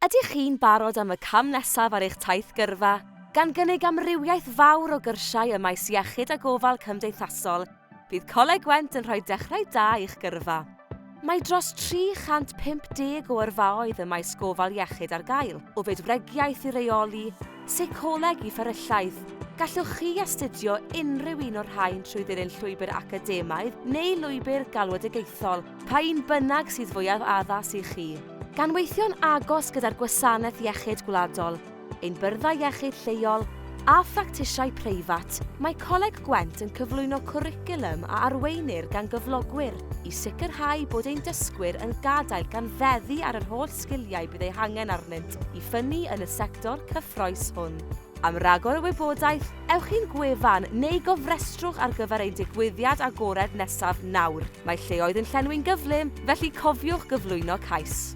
Ydych chi'n barod am y cam nesaf ar eich taith gyrfa? Gan gynnig amrywiaeth fawr o gyrsiau ym maes iechyd a gofal cymdeithasol, bydd Coleg Gwent yn rhoi dechrau da i'ch gyrfa. Mae dros 350 o yrfaoedd ym maes gofal iechyd ar gael, o fedwregiaeth i reoli, seicoleg i fferyllaidd. Gallwch chi astudio unrhyw un o'r rhain trwy ddilyn llwybr academaidd neu lwybr galwedigaethol, pa un bynnag sydd fwyaf addas i chi. Gan weithio'n agos gyda'r gwasanaeth iechyd gwladol, ein byrdda iechyd lleol a phractisau preifat, mae Coleg Gwent yn cyflwyno cwricwlwm a arweinir gan gyflogwyr i sicrhau bod ein dysgwyr yn gadael gan feddu ar yr holl sgiliau bydd eu hangen arnynt i ffynnu yn y sector cyffroes hwn. Am ragor o wybodaeth, ewch chi'n gwefan neu gofrestrwch ar gyfer ein digwyddiad agored nesaf nawr. Mae lleoedd yn llenwi'n gyflym, felly cofiwch gyflwyno cais.